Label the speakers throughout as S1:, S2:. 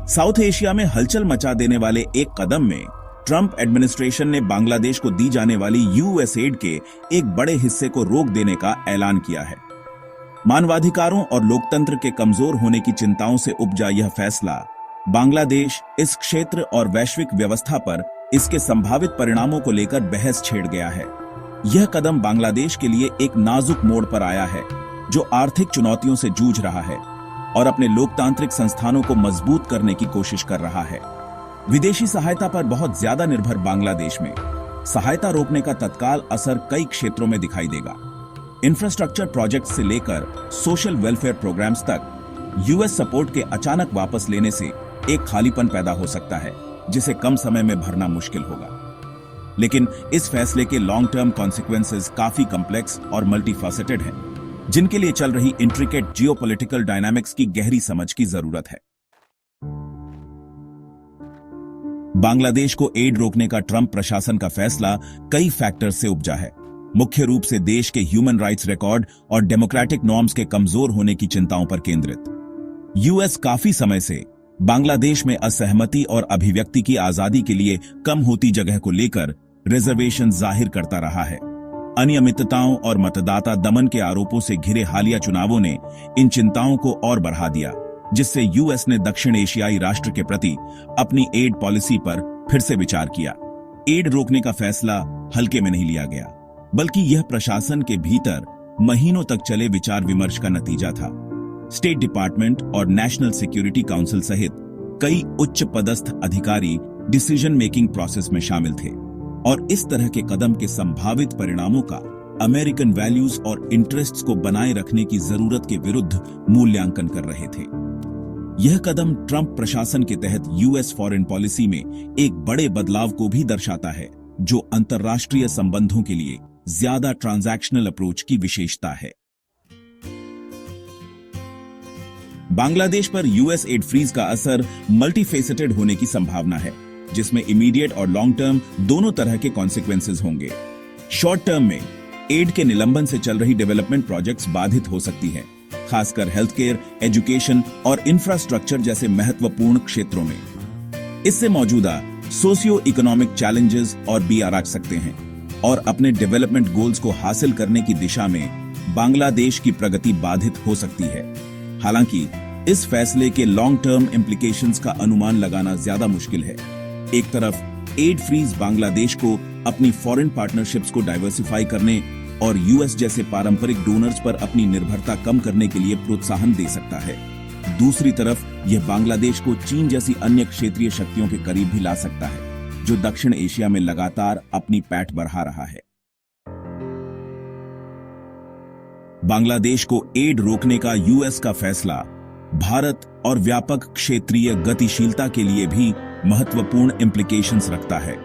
S1: South Asia में हलचल मचा देने वाले एक कदम में ट्रंप एडमिनिस्ट्रेशन ने बांग्लादेश को दी जाने वाली यूएस एड के एक बड़े हिस्से को रोक देने का ऐलान किया है। मानवाधिकारों और लोकतंत्र के कमजोर होने की चिंताओं से उपजा यह फैसला बांग्लादेश, इस क्षेत्र और वैश्विक व्यवस्था पर इसके संभावित परिणामों को लेकर बहस छेड़ गया है। यह कदम बांग्लादेश के लिए एक नाजुक मोड़ पर आया है, जो आर्थिक चुनौतियों से जूझ रहा है और अपने लोकतांत्रिक संस्थानों को मजबूत करने की कोशिश कर रहा है। विदेशी सहायता पर बहुत ज्यादा निर्भर बांग्लादेश में सहायता रोकने का तत्काल असर कई क्षेत्रों में दिखाई देगा। इंफ्रास्ट्रक्चर प्रोजेक्ट से लेकर सोशल वेलफेयर प्रोग्राम्स तक यूएस सपोर्ट के अचानक वापस लेने से एक खालीपन पैदा हो सकता है, जिसे कम समय में भरना मुश्किल होगा। लेकिन इस फैसले के लॉन्ग टर्म कॉन्सिक्वेंसेस काफी कॉम्प्लेक्स और मल्टीफैसेटेड हैं, जिनके लिए चल रही इंट्रिकेट जियोपॉलिटिकल डायनामिक्स की गहरी समझ की जरूरत है। बांग्लादेश को एड रोकने का ट्रंप प्रशासन का फैसला कई फैक्टर्स से उपजा है। मुख्य रूप से देश के ह्यूमन राइट्स रिकॉर्ड और डेमोक्रेटिक नॉर्म्स के कमजोर होने की चिंताओं पर केंद्रित। यूएस काफी समय से बांग्लादेश में असहमति और अभिव्यक्ति की आजादी के लिए कम होती जगह को लेकर रिजर्वेशन जाहिर करता रहा है। अनियमितताओं और मतदाता दमन के आरोपों से घिरे हालिया चुनावों ने इन चिंताओं को और बढ़ा दिया, जिससे यूएस ने दक्षिण एशियाई राष्ट्र के प्रति अपनी एड पॉलिसी पर फिर से विचार किया। एड रोकने का फैसला हल्के में नहीं लिया गया, बल्कि यह प्रशासन के भीतर महीनों तक चले विचार विमर्श का नतीजा था। स्टेट डिपार्टमेंट और नेशनल सिक्योरिटी काउंसिल सहित कई उच्च पदस्थ अधिकारी डिसीजन मेकिंग प्रोसेस में शामिल थे और इस तरह के कदम के संभावित परिणामों का अमेरिकन वैल्यूज और इंटरेस्ट्स को बनाए रखने की जरूरत के विरुद्ध मूल्यांकन कर रहे थे। यह कदम ट्रंप प्रशासन के तहत यूएस फॉरेन पॉलिसी में एक बड़े बदलाव को भी दर्शाता है, जो अंतर्राष्ट्रीय संबंधों के लिए ज्यादा ट्रांजैक्शनल अप्रोच की विशेषता है। बांग्लादेश पर यूएस एड फ्रीज का असर मल्टीफेसेटेड होने की संभावना है, जिसमें इमीडिएट और लॉन्ग टर्म दोनों तरह के कॉन्सिक्वेंसेस होंगे। शॉर्ट टर्म में एड के निलंबन से चल रही डेवलपमेंट प्रोजेक्ट्स बाधित हो सकती है, खासकर हेल्थ केयर, एजुकेशन और इंफ्रास्ट्रक्चर जैसे महत्वपूर्ण क्षेत्रों में। इससे मौजूदा सोशियो इकोनॉमिक चैलेंजेस और भी आराक सकते हैं और अपने डेवलपमेंट गोल्स को हासिल करने की दिशा में बांग्लादेश की प्रगति बाधित हो सकती है। हालांकि इस फैसले के लॉन्ग टर्म इम्प्लीकेशंस का अनुमान लगाना ज्यादा मुश्किल है। एक तरफ एड फ्रीज बांग्लादेश को अपनी फॉरेन पार्टनरशिप्स को डाइवर्सिफाई करने और यूएस जैसे पारंपरिक डोनर्स पर अपनी निर्भरता कम करने के लिए प्रोत्साहन दे सकता है। दूसरी तरफ यह बांग्लादेश को चीन जैसी अन्य क्षेत्रीय शक्तियों के करीब भी ला सकता है, जो दक्षिण एशिया में लगातार अपनी पैठ बढ़ा रहा है। बांग्लादेश को एड रोकने का यूएस का फैसला भारत और व्यापक क्षेत्रीय गतिशीलता के लिए भी महत्वपूर्ण इम्प्लीकेशंस रखता है।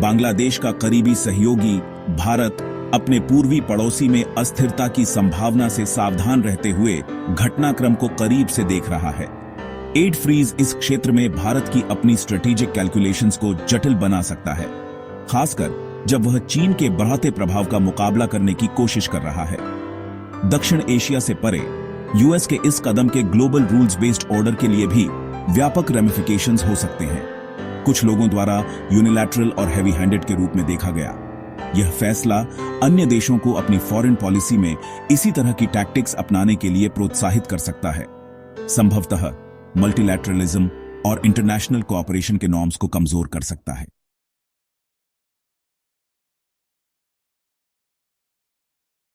S1: बांग्लादेश का करीबी सहयोगी भारत अपने पूर्वी पड़ोसी में अस्थिरता की संभावना से सावधान रहते हुए घटनाक्रम को करीब से देख रहा है। एड फ्रीज इस क्षेत्र में भारत की अपनी स्ट्रेटेजिक कैलकुलेशंस को जटिल बना सकता है, खासकर जब वह चीन के बढ़ते प्रभाव का मुकाबला करने की कोशिश कर रहा है। दक्षिण एशिया से परे यूएस के इस कदम के ग्लोबल रूल्स बेस्ड ऑर्डर के लिए भी व्यापक रेमिफिकेशंस हो सकते हैं। कुछ लोगों द्वारा यूनिलैटरल और हैवी हैंडेड के रूप में देखा गया। यह फैसला अन्य देशों को अपनी फॉरेन पॉलिसी में इसी तरह की टैक्टिक्स अपनाने के लिए प्रोत्साहित कर सकता है, संभवतः मल्टीलैटरलिज्म और इंटरनेशनल कोऑपरेशन के नॉर्म्स को कमजोर कर सकता है।